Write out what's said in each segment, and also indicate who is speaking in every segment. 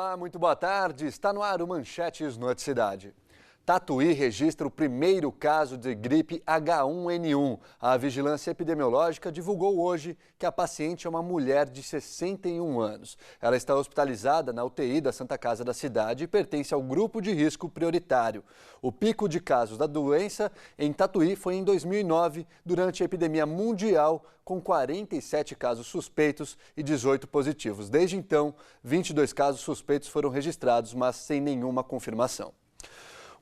Speaker 1: Olá, muito boa tarde. Está no ar o Manchetes Noticidade. Tatuí registra o primeiro caso de gripe H1N1. A Vigilância Epidemiológica divulgou hoje que a paciente é uma mulher de 61 anos. Ela está hospitalizada na UTI da Santa Casa da cidade e pertence ao grupo de risco prioritário. O pico de casos da doença em Tatuí foi em 2009, durante a epidemia mundial, com 47 casos suspeitos e 18 positivos. Desde então, 22 casos suspeitos foram registrados, mas sem nenhuma confirmação.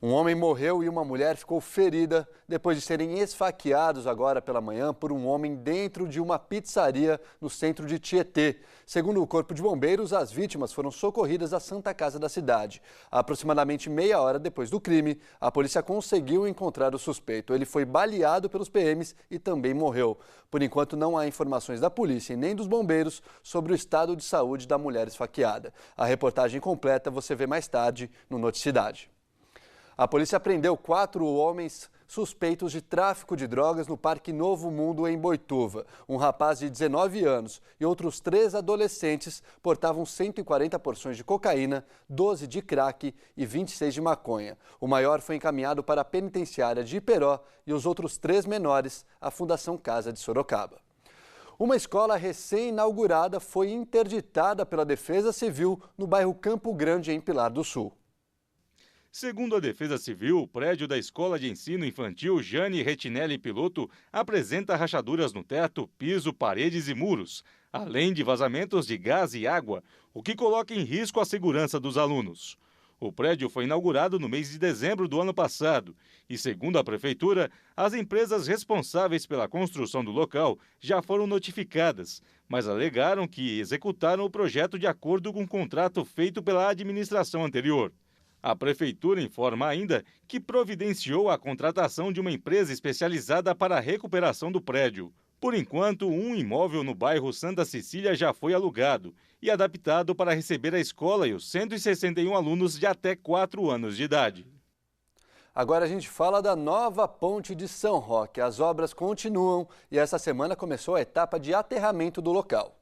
Speaker 1: Um homem morreu e uma mulher ficou ferida depois de serem esfaqueados agora pela manhã por um homem dentro de uma pizzaria no centro de Tietê. Segundo o Corpo de Bombeiros, as vítimas foram socorridas à Santa Casa da cidade. Aproximadamente meia hora depois do crime, a polícia conseguiu encontrar o suspeito. Ele foi baleado pelos PMs e também morreu. Por enquanto, não há informações da polícia e nem dos bombeiros sobre o estado de saúde da mulher esfaqueada. A reportagem completa você vê mais tarde no Noticidade. A polícia prendeu 4 homens suspeitos de tráfico de drogas no Parque Novo Mundo, em Boituva. Um rapaz de 19 anos e outros 3 adolescentes portavam 140 porções de cocaína, 12 de crack e 26 de maconha. O maior foi encaminhado para a penitenciária de Iperó e os outros 3 menores à Fundação Casa de Sorocaba. Uma escola recém-inaugurada foi interditada pela Defesa Civil no bairro Campo Grande, em Pilar do Sul.
Speaker 2: Segundo a Defesa Civil, o prédio da Escola de Ensino Infantil Jane Retinelli Piloto apresenta rachaduras no teto, piso, paredes e muros, além de vazamentos de gás e água, o que coloca em risco a segurança dos alunos. O prédio foi inaugurado no mês de dezembro do ano passado e, segundo a Prefeitura, as empresas responsáveis pela construção do local já foram notificadas, mas alegaram que executaram o projeto de acordo com o contrato feito pela administração anterior. A Prefeitura informa ainda que providenciou a contratação de uma empresa especializada para a recuperação do prédio. Por enquanto, um imóvel no bairro Santa Cecília já foi alugado e adaptado para receber a escola e os 161 alunos de até 4 anos de idade.
Speaker 1: Agora a gente fala da nova ponte de São Roque. As obras continuam e essa semana começou a etapa de aterramento do local.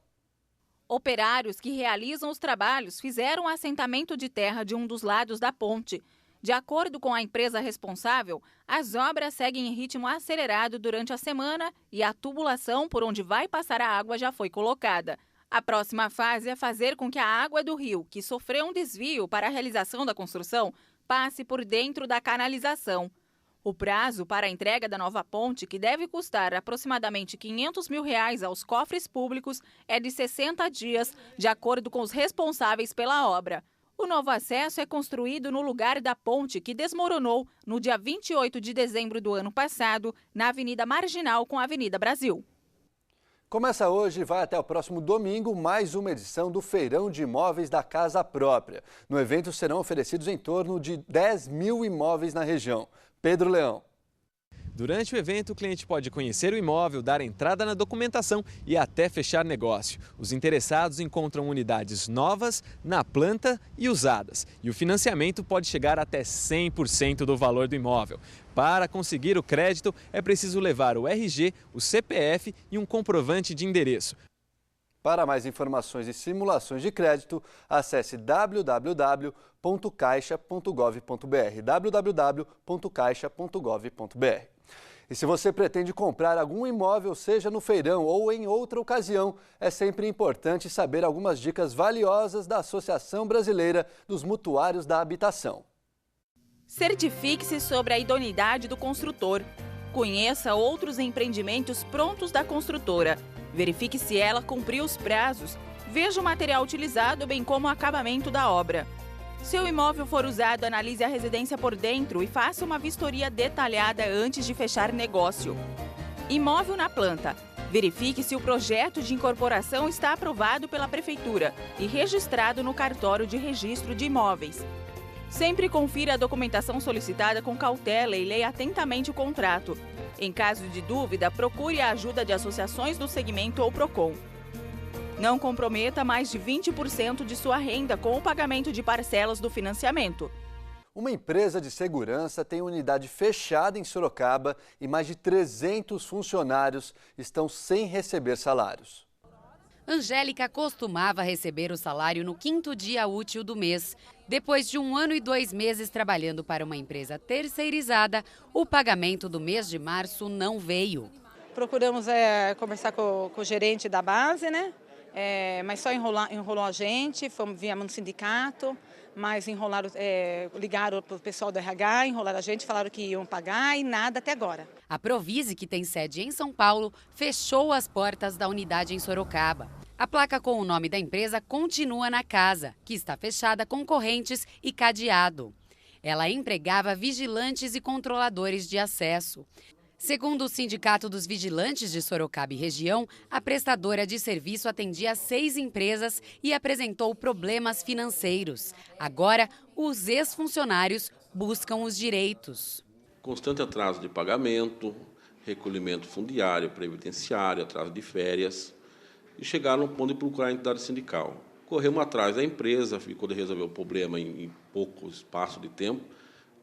Speaker 3: Operários que realizam os trabalhos fizeram o assentamento de terra de um dos lados da ponte. De acordo com a empresa responsável, as obras seguem em ritmo acelerado durante a semana e a tubulação por onde vai passar a água já foi colocada. A próxima fase é fazer com que a água do rio, que sofreu um desvio para a realização da construção, passe por dentro da canalização. O prazo para a entrega da nova ponte, que deve custar aproximadamente R$500 mil aos cofres públicos, é de 60 dias, de acordo com os responsáveis pela obra. O novo acesso é construído no lugar da ponte que desmoronou no dia 28 de dezembro do ano passado, na Avenida Marginal com a Avenida Brasil.
Speaker 1: Começa hoje e vai até o próximo domingo mais uma edição do Feirão de Imóveis da Casa Própria. No evento serão oferecidos em torno de 10 mil imóveis na região. Pedro Leão.
Speaker 4: Durante o evento, o cliente pode conhecer o imóvel, dar entrada na documentação e até fechar negócio. Os interessados encontram unidades novas, na planta e usadas. E o financiamento pode chegar até 100% do valor do imóvel. Para conseguir o crédito, é preciso levar o RG, o CPF e um comprovante de endereço.
Speaker 1: Para mais informações e simulações de crédito, acesse www.caixa.gov.br, www.caixa.gov.br. E se você pretende comprar algum imóvel, seja no feirão ou em outra ocasião, é sempre importante saber algumas dicas valiosas da Associação Brasileira dos Mutuários da Habitação.
Speaker 3: Certifique-se sobre a idoneidade do construtor. Conheça outros empreendimentos prontos da construtora. Verifique se ela cumpriu os prazos. Veja o material utilizado, bem como o acabamento da obra. Se o imóvel for usado, analise a residência por dentro e faça uma vistoria detalhada antes de fechar negócio. Imóvel na planta. Verifique se o projeto de incorporação está aprovado pela Prefeitura e registrado no cartório de registro de imóveis. Sempre confira a documentação solicitada com cautela e leia atentamente o contrato. Em caso de dúvida, procure a ajuda de associações do segmento ou PROCON. Não comprometa mais de 20% de sua renda com o pagamento de parcelas do financiamento.
Speaker 1: Uma empresa de segurança tem unidade fechada em Sorocaba e mais de 300 funcionários estão sem receber salários.
Speaker 5: Angélica costumava receber o salário no 5º dia útil do mês. Depois de 1 ano e 2 meses trabalhando para uma empresa terceirizada, o pagamento do mês de março não veio.
Speaker 6: Procuramos conversar com o gerente da base, né? Mas só enrolou a gente, viemos no sindicato, mas ligaram para o pessoal do RH, enrolaram a gente, falaram que iam pagar e nada até agora.
Speaker 5: A Provise, que tem sede em São Paulo, fechou as portas da unidade em Sorocaba. A placa com o nome da empresa continua na casa, que está fechada com correntes e cadeado. Ela empregava vigilantes e controladores de acesso. Segundo o Sindicato dos Vigilantes de Sorocaba e região, a prestadora de serviço atendia 6 empresas e apresentou problemas financeiros. Agora, os ex-funcionários buscam os direitos.
Speaker 7: Constante atraso de pagamento, recolhimento fundiário, previdenciário, atraso de férias. E chegaram ao ponto de procurar a entidade sindical. Corremos atrás da empresa, ficou de resolver o problema em pouco espaço de tempo.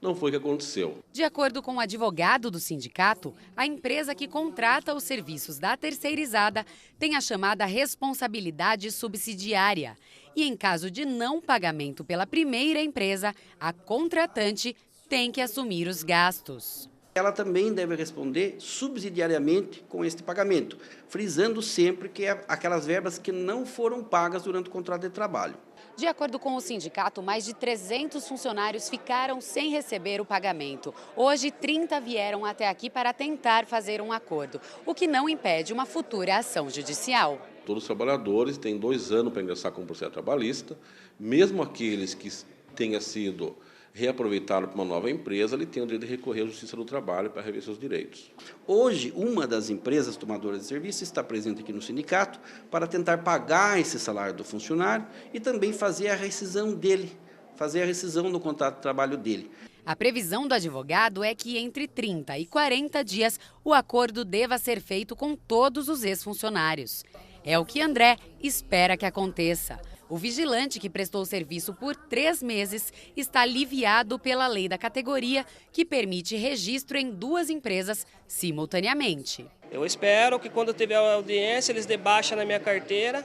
Speaker 7: Não foi o que aconteceu.
Speaker 5: De acordo com o advogado do sindicato, a empresa que contrata os serviços da terceirizada tem a chamada responsabilidade subsidiária. E em caso de não pagamento pela primeira empresa, a contratante tem que assumir os gastos.
Speaker 8: Ela também deve responder subsidiariamente com este pagamento, frisando sempre que é aquelas verbas que não foram pagas durante o contrato de trabalho.
Speaker 5: De acordo com o sindicato, mais de 300 funcionários ficaram sem receber o pagamento. Hoje, 30 vieram até aqui para tentar fazer um acordo, o que não impede uma futura ação judicial.
Speaker 7: Todos os trabalhadores têm 2 anos para ingressar com o processo trabalhista, mesmo aqueles que tenham sido reaproveitado para uma nova empresa, ele tem o direito de recorrer à Justiça do Trabalho para rever seus direitos.
Speaker 8: Hoje, uma das empresas tomadoras de serviço está presente aqui no sindicato para tentar pagar esse salário do funcionário e também fazer a rescisão dele, fazer a rescisão do contrato de trabalho dele.
Speaker 5: A previsão do advogado é que entre 30 e 40 dias o acordo deva ser feito com todos os ex-funcionários. É o que André espera que aconteça. O vigilante que prestou serviço por 3 meses está aliviado pela lei da categoria, que permite registro em 2 empresas simultaneamente.
Speaker 9: Eu espero que quando tiver a audiência eles debaixem na minha carteira.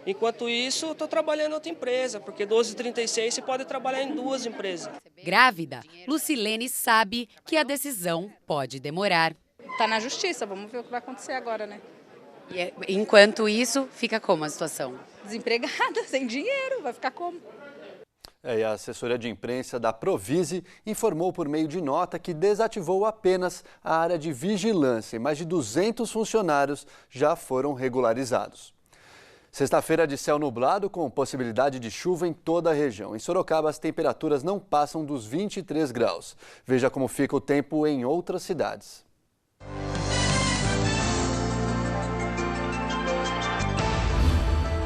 Speaker 9: Enquanto isso, estou trabalhando em outra empresa, porque 12,36 se pode trabalhar em 2 empresas.
Speaker 5: Grávida, Lucilene sabe que a decisão pode demorar.
Speaker 10: Está na justiça, vamos ver o que vai acontecer agora, né?
Speaker 5: E, enquanto isso, fica como a situação?
Speaker 10: Desempregada, sem dinheiro, vai ficar como?
Speaker 1: E a assessoria de imprensa da Provise informou por meio de nota que desativou apenas a área de vigilância e mais de 200 funcionários já foram regularizados. Sexta-feira de céu nublado com possibilidade de chuva em toda a região. Em Sorocaba, as temperaturas não passam dos 23 graus. Veja como fica o tempo em outras cidades.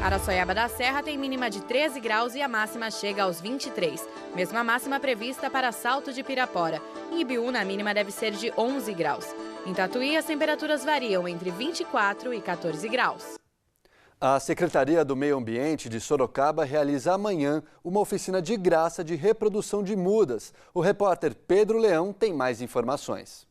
Speaker 11: Araçoiaba da Serra tem mínima de 13 graus e a máxima chega aos 23. Mesma máxima prevista para Salto de Pirapora. Em Ibiúna, a mínima deve ser de 11 graus. Em Tatuí, as temperaturas variam entre 24 e 14 graus.
Speaker 1: A Secretaria do Meio Ambiente de Sorocaba realiza amanhã uma oficina de graça de reprodução de mudas. O repórter Pedro Leão tem mais informações.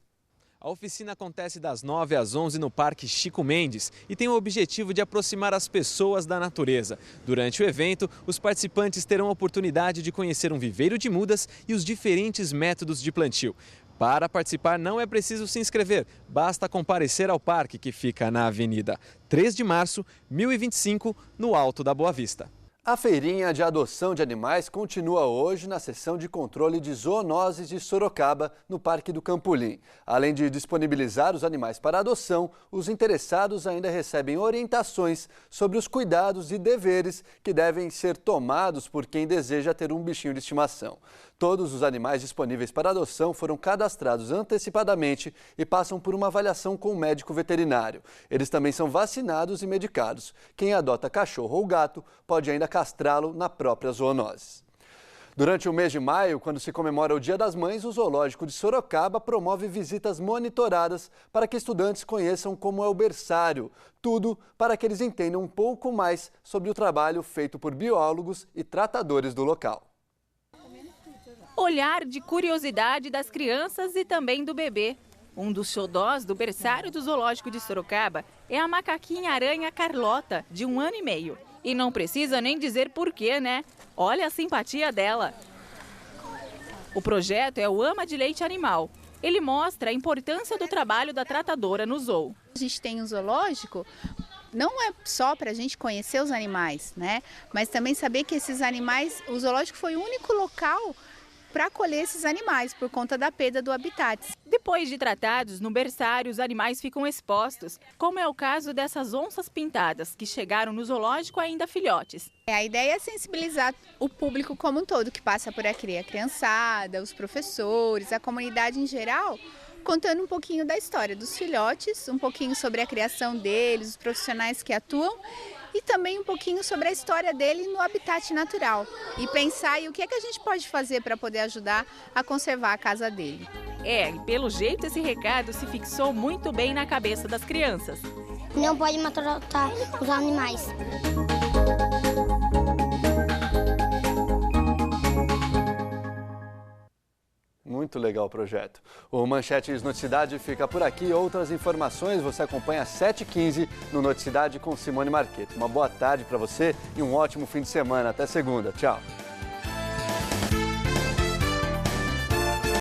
Speaker 4: A oficina acontece das 9 às 11 no Parque Chico Mendes e tem o objetivo de aproximar as pessoas da natureza. Durante o evento, os participantes terão a oportunidade de conhecer um viveiro de mudas e os diferentes métodos de plantio. Para participar não é preciso se inscrever, basta comparecer ao parque que fica na Avenida 3 de Março, 1025, no Alto da Boa Vista.
Speaker 1: A feirinha de adoção de animais continua hoje na seção de controle de zoonoses de Sorocaba, no Parque do Campolim. Além de disponibilizar os animais para adoção, os interessados ainda recebem orientações sobre os cuidados e deveres que devem ser tomados por quem deseja ter um bichinho de estimação. Todos os animais disponíveis para adoção foram cadastrados antecipadamente e passam por uma avaliação com o médico veterinário. Eles também são vacinados e medicados. Quem adota cachorro ou gato pode ainda castrá-lo na própria zoonose. Durante o mês de maio, quando se comemora o Dia das Mães, o Zoológico de Sorocaba promove visitas monitoradas para que estudantes conheçam como é o berçário. Tudo para que eles entendam um pouco mais sobre o trabalho feito por biólogos e tratadores do local.
Speaker 3: Olhar de curiosidade das crianças e também do bebê. Um dos xodós do berçário do Zoológico de Sorocaba é a macaquinha-aranha Carlota, de 1 ano e meio. E não precisa nem dizer porquê, né? Olha a simpatia dela. O projeto é o Ama de Leite Animal. Ele mostra a importância do trabalho da tratadora no zoo.
Speaker 12: A gente tem um zoológico, não é só para a gente conhecer os animais, né? Mas também saber que esses animais, o zoológico foi o único local para acolher esses animais por conta da perda do habitat.
Speaker 3: Depois de tratados no berçário, os animais ficam expostos, como é o caso dessas onças pintadas, que chegaram no zoológico ainda filhotes.
Speaker 12: A ideia é sensibilizar o público como um todo que passa por aqui, a criançada, os professores, a comunidade em geral, contando um pouquinho da história dos filhotes, um pouquinho sobre a criação deles, os profissionais que atuam e também um pouquinho sobre a história dele no habitat natural e pensar em o que é que a gente pode fazer para poder ajudar a conservar a casa dele.
Speaker 3: E pelo jeito esse recado se fixou muito bem na cabeça das crianças.
Speaker 13: Não pode maltratar os animais.
Speaker 1: Muito legal o projeto. O Manchetes Noticidade fica por aqui. Outras informações você acompanha às 7h15 no Noticidade com Simone Marchetti. Uma boa tarde para você e um ótimo fim de semana. Até segunda. Tchau.